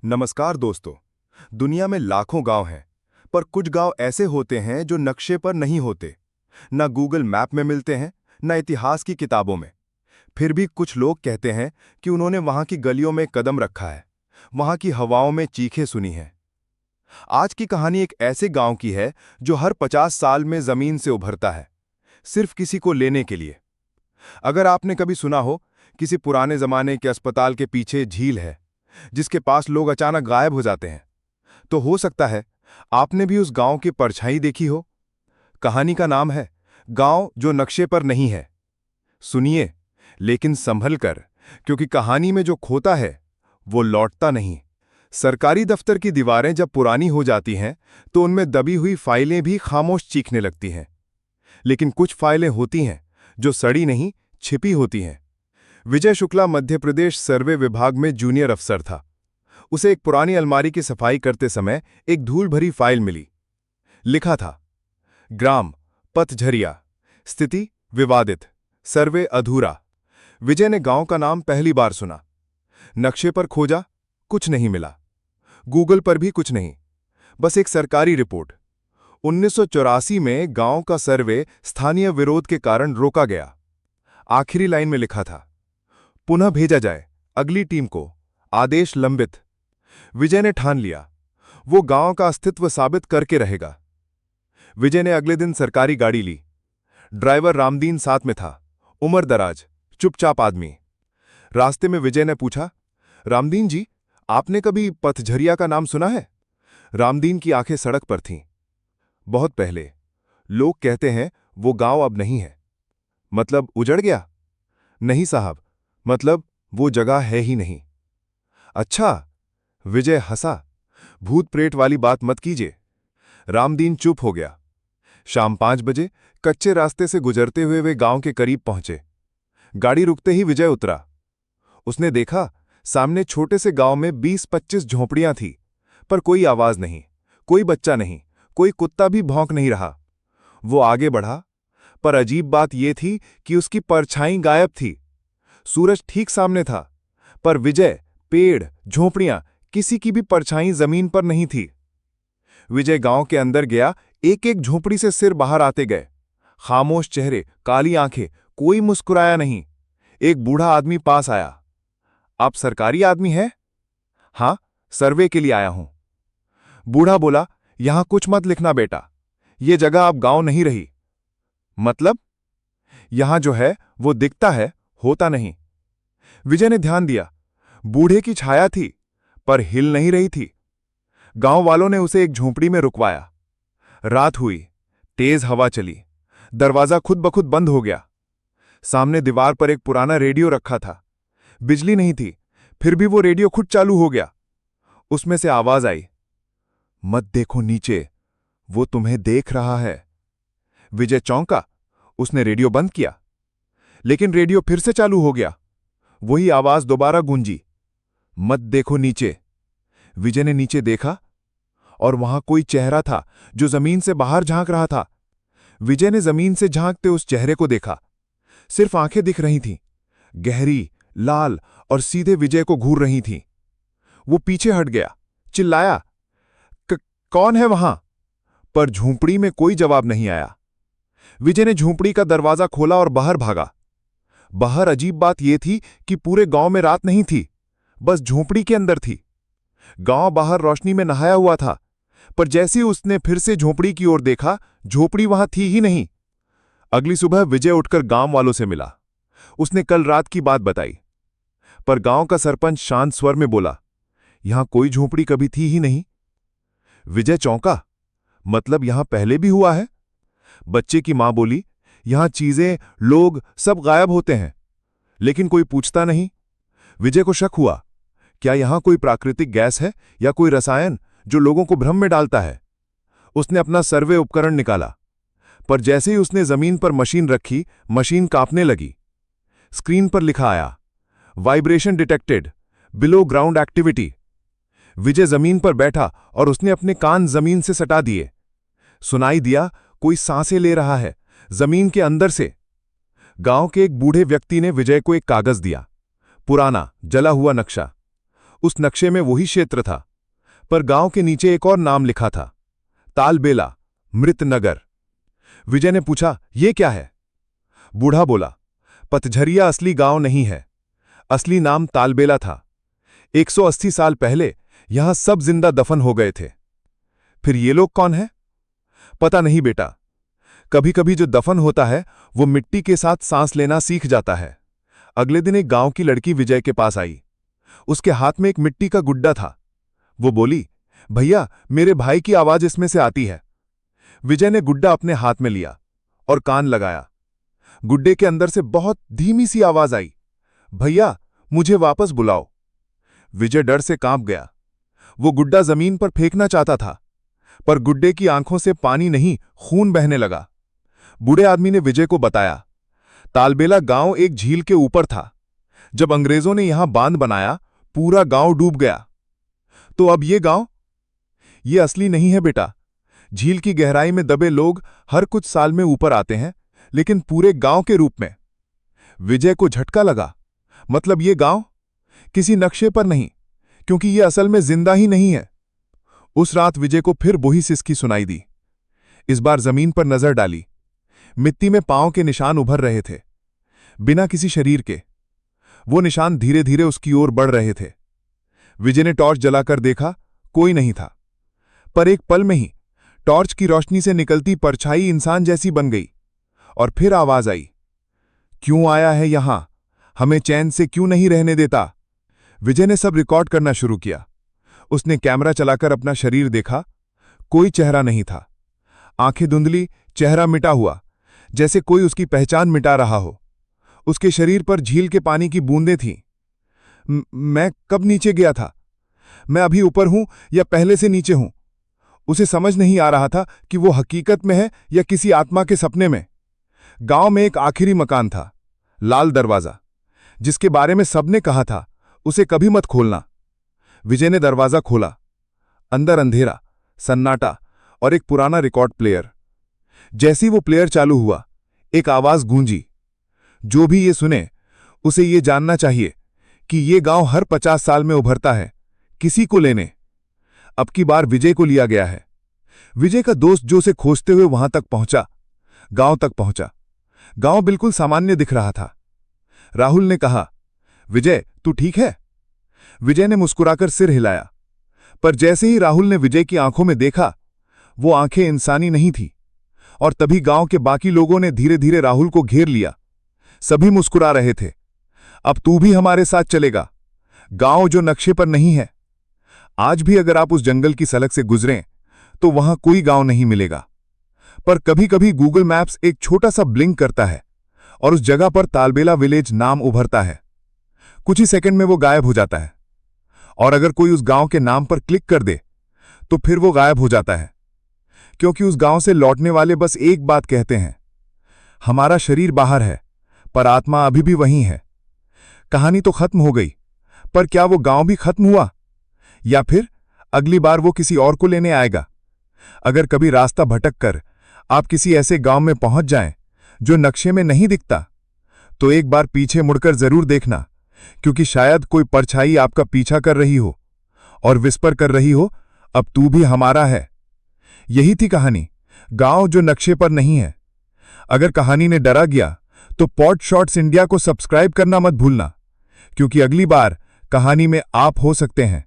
नमस्कार दोस्तों। दुनिया में लाखों गांव हैं, पर कुछ गांव ऐसे होते हैं जो नक्शे पर नहीं होते। न गूगल मैप में मिलते हैं, न इतिहास की किताबों में। फिर भी कुछ लोग कहते हैं कि उन्होंने वहां की गलियों में कदम रखा है, वहां की हवाओं में चीखें सुनी हैं। आज की कहानी एक ऐसे गांव की है जो हर 50 साल में जमीन से उभरता है, सिर्फ किसी को लेने के लिए। अगर आपने कभी सुना हो किसी पुराने जमाने के अस्पताल के पीछे झील है जिसके पास लोग अचानक गायब हो जाते हैं, तो हो सकता है आपने भी उस गांव की परछाई देखी हो। कहानी का नाम है गांव जो नक्शे पर नहीं है। सुनिए, लेकिन संभल कर, क्योंकि कहानी में जो खोता है वो लौटता नहीं। सरकारी दफ्तर की दीवारें जब पुरानी हो जाती हैं तो उनमें दबी हुई फाइलें भी खामोश चीखने लगती हैं। लेकिन कुछ फाइलें होती हैं जो सड़ी नहीं, छिपी होती हैं। विजय शुक्ला मध्य प्रदेश सर्वे विभाग में जूनियर अफसर था। उसे एक पुरानी अलमारी की सफाई करते समय एक धूल भरी फाइल मिली। लिखा था, ग्राम पतझरिया, स्थिति विवादित, सर्वे अधूरा। विजय ने गांव का नाम पहली बार सुना। नक्शे पर खोजा, कुछ नहीं मिला। गूगल पर भी कुछ नहीं, बस एक सरकारी रिपोर्ट। 1984 में गांव का सर्वे स्थानीय विरोध के कारण रोका गया। आखिरी लाइन में लिखा था, पुनः भेजा जाए अगली टीम को, आदेश लंबित। विजय ने ठान लिया, वो गांव का अस्तित्व साबित करके रहेगा। विजय ने अगले दिन सरकारी गाड़ी ली। ड्राइवर रामदीन साथ में था, उम्रदराज, चुपचाप आदमी। रास्ते में विजय ने पूछा, रामदीन जी, आपने कभी पतझरिया का नाम सुना है? रामदीन की आंखें सड़क पर थीं। बहुत पहले। लोग कहते हैं वो गांव अब नहीं है। मतलब उजड़ गया? नहीं साहब, मतलब वो जगह है ही नहीं। अच्छा, विजय हंसा। भूत प्रेत वाली बात मत कीजिए। रामदीन चुप हो गया। शाम 5 बजे कच्चे रास्ते से गुजरते हुए वे गांव के करीब पहुंचे। गाड़ी रुकते ही विजय उतरा। उसने देखा, सामने छोटे से गांव में 20-25 झोंपड़ियां थी, पर कोई आवाज नहीं, कोई बच्चा नहीं, कोई कुत्ता भी भौंक नहीं रहा। वो आगे बढ़ा, पर अजीब बात यह थी कि उसकी परछाई गायब थी। सूरज ठीक सामने था, पर विजय, पेड़, झोंपड़ियां, किसी की भी परछाई जमीन पर नहीं थी। विजय गांव के अंदर गया। एक एक झोंपड़ी से सिर बाहर आते गए। खामोश चेहरे, काली आंखें, कोई मुस्कुराया नहीं। एक बूढ़ा आदमी पास आया। आप सरकारी आदमी हैं? हां, सर्वे के लिए आया हूं। बूढ़ा बोला, यहां कुछ मत लिखना बेटा, ये जगह अब गांव नहीं रही। मतलब? यहां जो है वो दिखता है, होता नहीं। विजय ने ध्यान दिया। बूढ़े की छाया थी, पर हिल नहीं रही थी। गांव वालों ने उसे एक झोंपड़ी में रुकवाया। रात हुई, तेज हवा चली, दरवाजा खुद ब खुद बंद हो गया। सामने दीवार पर एक पुराना रेडियो रखा था। बिजली नहीं थी, फिर भी वो रेडियो खुद चालू हो गया। उसमें से आवाज आई, मत देखो नीचे, वो तुम्हें देख रहा है। विजय चौंका। उसने रेडियो बंद किया, लेकिन रेडियो फिर से चालू हो गया। वही आवाज दोबारा गूंजी, मत देखो नीचे। विजय ने नीचे देखा, और वहां कोई चेहरा था जो जमीन से बाहर झांक रहा था। विजय ने जमीन से झांकते उस चेहरे को देखा। सिर्फ आंखें दिख रही थीं, गहरी, लाल और सीधे विजय को घूर रही थीं। वो पीछे हट गया, चिल्लाया, कौन है वहां? पर झोंपड़ी में कोई जवाब नहीं आया। विजय ने झोंपड़ी का दरवाजा खोला और बाहर भागा। बाहर अजीब बात यह थी कि पूरे गांव में रात नहीं थी, बस झोंपड़ी के अंदर थी। गांव बाहर रोशनी में नहाया हुआ था, पर जैसे उसने फिर से झोंपड़ी की ओर देखा, झोंपड़ी वहां थी ही नहीं। अगली सुबह विजय उठकर गांव वालों से मिला। उसने कल रात की बात बताई, पर गांव का सरपंच शांत स्वर में बोला, यहां कोई झोंपड़ी कभी थी ही नहीं। विजय चौंका, मतलब यहां पहले भी हुआ है? बच्चे की मां बोली, यहां चीजें, लोग सब गायब होते हैं, लेकिन कोई पूछता नहीं। विजय को शक हुआ, क्या यहां कोई प्राकृतिक गैस है या कोई रसायन जो लोगों को भ्रम में डालता है? उसने अपना सर्वे उपकरण निकाला, पर जैसे ही उसने जमीन पर मशीन रखी, मशीन कांपने लगी। स्क्रीन पर लिखा आया, vibration detected, below ground activity. Vijay जमीन पर बैठा और उसने अपने कान जमीन से सटा दिए। सुनाई दिया, कोई सांसें ले रहा है, जमीन के अंदर से। गांव के एक बूढ़े व्यक्ति ने विजय को एक कागज दिया, पुराना जला हुआ नक्शा। उस नक्शे में वही क्षेत्र था, पर गांव के नीचे एक और नाम लिखा था, तालबेला, मृत नगर। विजय ने पूछा, ये क्या है? बूढ़ा बोला, पतझरिया असली गांव नहीं है। असली नाम तालबेला था। 180 साल पहले यहां सब जिंदा दफन हो गए थे। फिर ये लोग कौन हैं? पता नहीं बेटा। कभी कभी जो दफन होता है वो मिट्टी के साथ सांस लेना सीख जाता है। अगले दिन एक गांव की लड़की विजय के पास आई। उसके हाथ में एक मिट्टी का गुड्डा था। वो बोली, भैया, मेरे भाई की आवाज इसमें से आती है। विजय ने गुड्डा अपने हाथ में लिया और कान लगाया। गुड्डे के अंदर से बहुत धीमी सी आवाज आई, भैया, मुझे वापस बुलाओ। विजय डर से कांप गया। वो गुड्डा जमीन पर फेंकना चाहता था, पर गुड्डे की आंखों से पानी नहीं, खून बहने लगा। बूढ़े आदमी ने विजय को बताया, तालबेला गांव एक झील के ऊपर था। जब अंग्रेजों ने यहां बांध बनाया, पूरा गांव डूब गया। तो अब ये गांव? ये असली नहीं है बेटा। झील की गहराई में दबे लोग हर कुछ साल में ऊपर आते हैं, लेकिन पूरे गांव के रूप में। विजय को झटका लगा। मतलब ये गांव किसी नक्शे पर नहीं, क्योंकि ये असल में जिंदा ही नहीं है। उस रात विजय को फिर वही सिसकी सुनाई दी। इस बार जमीन पर नजर डाली। मिट्टी में पांव के निशान उभर रहे थे, बिना किसी शरीर के। वो निशान धीरे धीरे उसकी ओर बढ़ रहे थे। विजय ने टॉर्च जलाकर देखा, कोई नहीं था। पर एक पल में ही टॉर्च की रोशनी से निकलती परछाई इंसान जैसी बन गई। और फिर आवाज आई, क्यों आया है यहां? हमें चैन से क्यों नहीं रहने देता? विजय ने सब रिकॉर्ड करना शुरू किया। उसने कैमरा चलाकर अपना शरीर देखा। कोई चेहरा नहीं था। आंखें धुंधली, चेहरा मिटा हुआ, जैसे कोई उसकी पहचान मिटा रहा हो। उसके शरीर पर झील के पानी की बूंदें थीं। मैं कब नीचे गया था? मैं अभी ऊपर हूं या पहले से नीचे हूं? उसे समझ नहीं आ रहा था कि वो हकीकत में है या किसी आत्मा के सपने में। गांव में एक आखिरी मकान था, लाल दरवाजा, जिसके बारे में सबने कहा था, उसे कभी मत खोलना। विजय ने दरवाजा खोला। अंदर अंधेरा, सन्नाटा और एक पुराना रिकॉर्ड प्लेयर। जैसे ही वो प्लेयर चालू हुआ, एक आवाज गूंजी, जो भी ये सुने उसे ये जानना चाहिए कि ये गांव हर 50 साल में उभरता है, किसी को लेने। अब की बार विजय को लिया गया है। विजय का दोस्त जो उसे खोजते हुए वहां तक पहुंचा, गांव तक पहुंचा। गांव बिल्कुल सामान्य दिख रहा था। राहुल ने कहा, विजय, तू ठीक है? विजय ने मुस्कुराकर सिर हिलाया। पर जैसे ही राहुल ने विजय की आंखों में देखा, वो आंखें इंसानी नहीं थी। और तभी गांव के बाकी लोगों ने धीरे धीरे राहुल को घेर लिया। सभी मुस्कुरा रहे थे। अब तू भी हमारे साथ चलेगा, गांव जो नक्शे पर नहीं है। आज भी अगर आप उस जंगल की सड़क से गुजरें तो वहां कोई गांव नहीं मिलेगा। पर कभी कभी गूगल मैप्स एक छोटा सा ब्लिंक करता है और उस जगह पर तालबेला विलेज नाम उभरता है। कुछ ही सेकंड में वो गायब हो जाता है। और अगर कोई उस गांव के नाम पर क्लिक कर दे तो फिर वो गायब हो जाता है, क्योंकि उस गांव से लौटने वाले बस एक बात कहते हैं, हमारा शरीर बाहर है पर आत्मा अभी भी वहीं है। कहानी तो खत्म हो गई, पर क्या वो गांव भी खत्म हुआ? या फिर अगली बार वो किसी और को लेने आएगा? अगर कभी रास्ता भटक कर आप किसी ऐसे गांव में पहुंच जाएं जो नक्शे में नहीं दिखता, तो एक बार पीछे मुड़कर जरूर देखना, क्योंकि शायद कोई परछाई आपका पीछा कर रही हो और विस्पर कर रही हो, अब तू भी हमारा है। यही थी कहानी, गांव जो नक्शे पर नहीं है। अगर कहानी ने डरा गया तो पॉड शॉट्स इंडिया को सब्सक्राइब करना मत भूलना, क्योंकि अगली बार कहानी में आप हो सकते हैं।